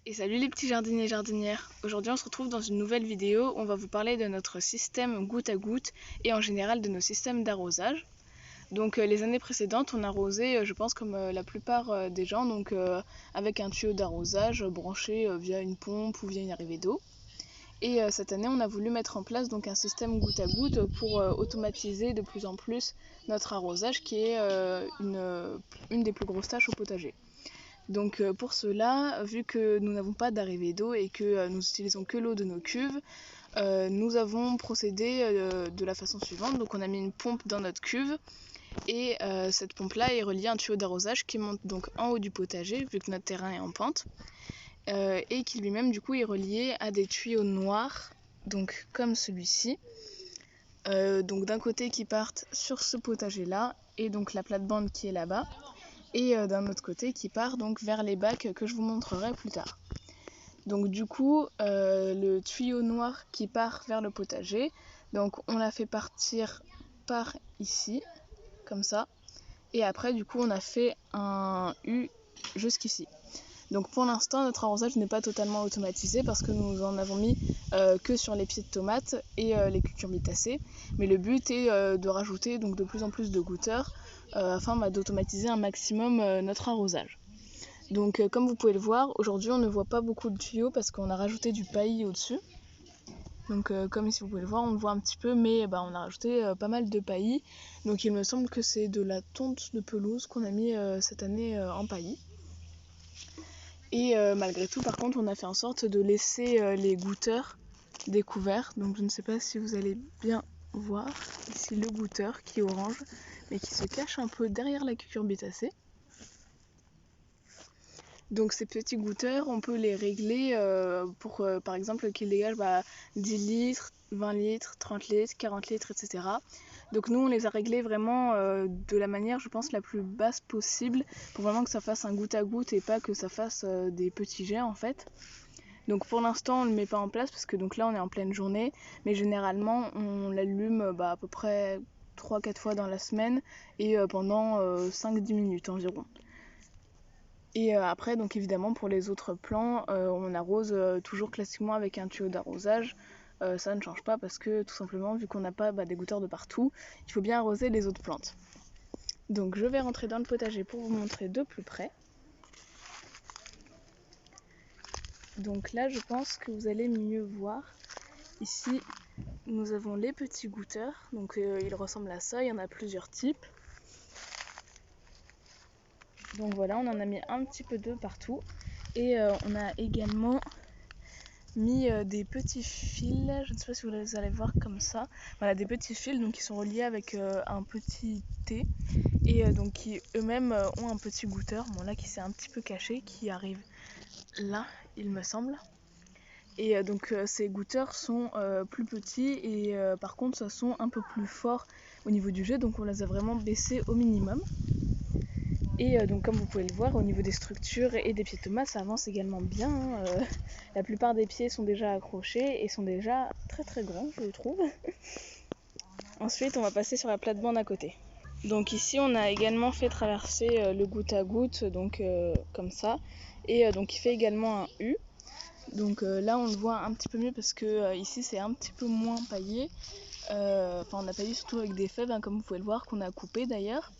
Et salut les petits jardiniers et jardinières. Aujourd'hui on se retrouve dans une nouvelle vidéo où on va vous parler de notre système goutte à goutte et en général de nos systèmes d'arrosage. Donc les années précédentes on arrosait je pense comme la plupart des gens, donc avec un tuyau d'arrosage branché via une pompe ou via une arrivée d'eau. Et cette année on a voulu mettre en place donc un système goutte à goutte pour automatiser de plus en plus notre arrosage qui est une des plus grosses tâches au potager. Donc pour cela, vu que nous n'avons pas d'arrivée d'eau et que nous utilisons que l'eau de nos cuves, nous avons procédé de la façon suivante. Donc on a mis une pompe dans notre cuve et cette pompe-là est reliée à un tuyau d'arrosage qui monte donc en haut du potager, vu que notre terrain est en pente, et qui lui-même du coup est relié à des tuyaux noirs, donc comme celui-ci. Donc d'un côté qui partent sur ce potager-là et donc la plate-bande qui est là-bas. Et d'un autre côté qui part donc vers les bacs que je vous montrerai plus tard. Donc du coup le tuyau noir qui part vers le potager, donc on l'a fait partir par ici comme ça, et après du coup on a fait un U jusqu'ici. Donc pour l'instant notre arrosage n'est pas totalement automatisé parce que nous en avons mis que sur les pieds de tomates et les cucurbitacées, mais le but est de rajouter donc de plus en plus de goutteurs afin d'automatiser un maximum notre arrosage. Donc comme vous pouvez le voir, aujourd'hui on ne voit pas beaucoup de tuyaux parce qu'on a rajouté du paillis au-dessus. Donc comme ici vous pouvez le voir, on le voit un petit peu, mais on a rajouté pas mal de paillis. Donc il me semble que c'est de la tonte de pelouse qu'on a mis cette année en paillis. Et malgré tout, par contre, on a fait en sorte de laisser les goutteurs découverts. Donc je ne sais pas si vous allez bien voir ici le goutteur qui est orange, mais qui se cache un peu derrière la cucurbitacée. Donc ces petits goutteurs, on peut les régler pour par exemple qu'ils dégagent 10 litres, 20 litres, 30 litres, 40 litres, etc. Donc nous on les a réglés vraiment de la manière je pense la plus basse possible pour vraiment que ça fasse un goutte à goutte et pas que ça fasse des petits jets en fait. Donc pour l'instant on ne le met pas en place parce que donc là on est en pleine journée, mais généralement on l'allume à peu près 3-4 fois dans la semaine et pendant 5-10 minutes environ. Et après donc évidemment pour les autres plants on arrose toujours classiquement avec un tuyau d'arrosage. Ça ne change pas parce que tout simplement vu qu'on n'a pas des goutteurs de partout, il faut bien arroser les autres plantes. Donc je vais rentrer dans le potager pour vous montrer de plus près. Donc là je pense que vous allez mieux voir. Ici nous avons les petits goutteurs, donc ils ressemblent à ça, il y en a plusieurs types. Donc voilà, on en a mis un petit peu de partout. Et on a également mis des petits fils, je ne sais pas si vous allez voir comme ça. Voilà, des petits fils donc qui sont reliés avec un petit T et donc qui eux-mêmes ont un petit goutteur, bon là qui s'est un petit peu caché, qui arrive là il me semble. Et donc ces goutteurs sont plus petits et par contre ça sont un peu plus forts au niveau du jet, donc on les a vraiment baissés au minimum. Et donc comme vous pouvez le voir, au niveau des structures et des pieds de tomates, ça avance également bien. La plupart des pieds sont déjà accrochés et sont déjà très très grands, je trouve. Ensuite, on va passer sur la plate-bande à côté. Donc ici, on a également fait traverser le goutte à goutte, donc comme ça. Et donc il fait également un U. Donc là, on le voit un petit peu mieux parce que ici, c'est un petit peu moins paillé. On a paillé surtout avec des fèves, comme vous pouvez le voir, qu'on a coupé d'ailleurs.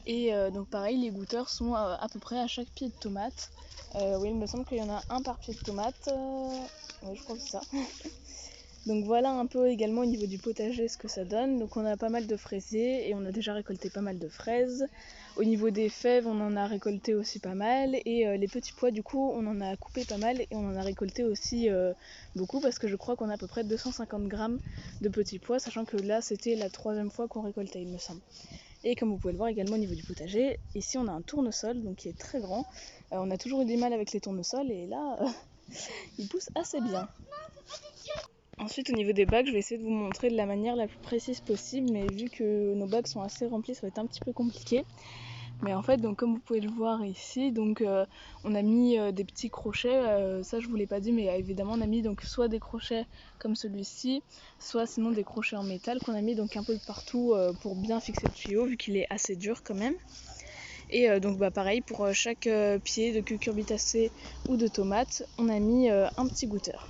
Et donc pareil, les goutteurs sont à peu près à chaque pied de tomate. Oui, il me semble qu'il y en a un par pied de tomate. Oui, je crois que c'est ça. Donc voilà un peu également au niveau du potager ce que ça donne. Donc on a pas mal de fraisiers et on a déjà récolté pas mal de fraises. Au niveau des fèves, on en a récolté aussi pas mal. Et les petits pois, du coup, on en a coupé pas mal et on en a récolté aussi beaucoup parce que je crois qu'on a à peu près 250 grammes de petits pois, sachant que là, c'était la 3e fois qu'on récoltait, il me semble. Et comme vous pouvez le voir également au niveau du potager, ici on a un tournesol donc qui est très grand. On a toujours eu du mal avec les tournesols et là il pousse assez bien. Ensuite au niveau des bacs, je vais essayer de vous montrer de la manière la plus précise possible, mais vu que nos bacs sont assez remplis, ça va être un petit peu compliqué. Mais en fait, donc comme vous pouvez le voir ici, donc on a mis des petits crochets, ça je vous l'ai pas dit, mais évidemment on a mis donc soit des crochets comme celui-ci, soit sinon des crochets en métal qu'on a mis donc un peu de partout pour bien fixer le tuyau vu qu'il est assez dur quand même. Et donc pareil, pour chaque pied de cucurbitacée ou de tomate, on a mis un petit goûteur.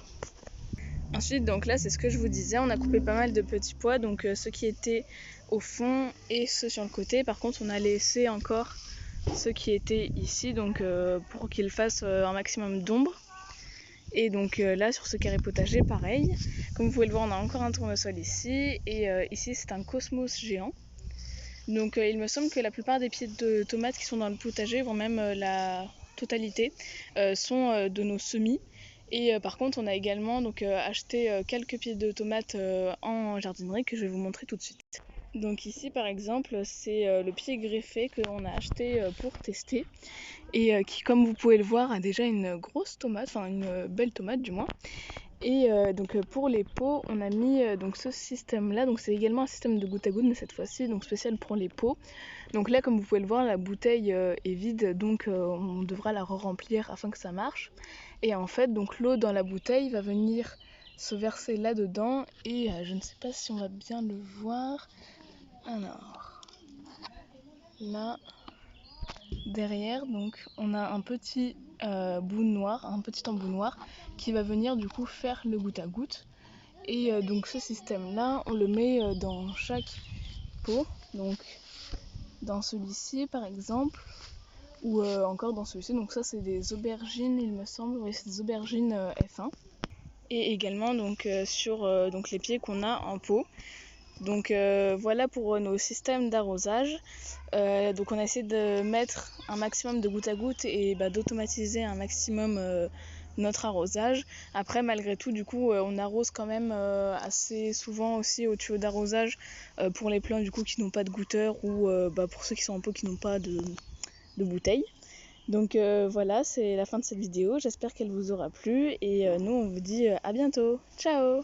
Ensuite, donc là, c'est ce que je vous disais, on a coupé pas mal de petits pois, donc ceux qui étaient au fond et ceux sur le côté. Par contre, on a laissé encore ceux qui étaient ici, donc pour qu'ils fassent un maximum d'ombre. Et donc là, sur ce carré potager, pareil. Comme vous pouvez le voir, on a encore un tournesol ici, et ici, c'est un cosmos géant. Donc il me semble que la plupart des pieds de tomates qui sont dans le potager, voire même la totalité, sont de nos semis. Et par contre, on a également donc, acheté quelques pieds de tomates en jardinerie que je vais vous montrer tout de suite. Donc ici par exemple, c'est le pied greffé qu'on a acheté pour tester et qui, comme vous pouvez le voir, a déjà une grosse tomate, enfin une belle tomate du moins. Et donc pour les pots, on a mis donc ce système là, donc c'est également un système de goutte à goutte mais cette fois-ci donc spécial pour les pots. Donc là, comme vous pouvez le voir, la bouteille est vide, donc on devra la re-remplir afin que ça marche. Et en fait, donc l'eau dans la bouteille va venir se verser là-dedans et je ne sais pas si on va bien le voir. Alors là derrière, donc on a un petit bout noir, un petit embout noir qui va venir du coup faire le goutte à goutte. Et donc ce système là, on le met dans chaque pot, donc dans celui-ci par exemple, ou encore dans celui-ci. Donc ça c'est des aubergines, il me semble, oui c'est des aubergines F1. Et également donc sur donc les pieds qu'on a en pot. Donc voilà pour nos systèmes d'arrosage. Donc on a essayé de mettre un maximum de goutte à goutte et d'automatiser un maximum notre arrosage. Après malgré tout du coup on arrose quand même assez souvent aussi au tuyau d'arrosage pour les plants du coup qui n'ont pas de goutteur ou pour ceux qui sont en pot qui n'ont pas de bouteille. Donc voilà, c'est la fin de cette vidéo, j'espère qu'elle vous aura plu et nous on vous dit à bientôt, ciao.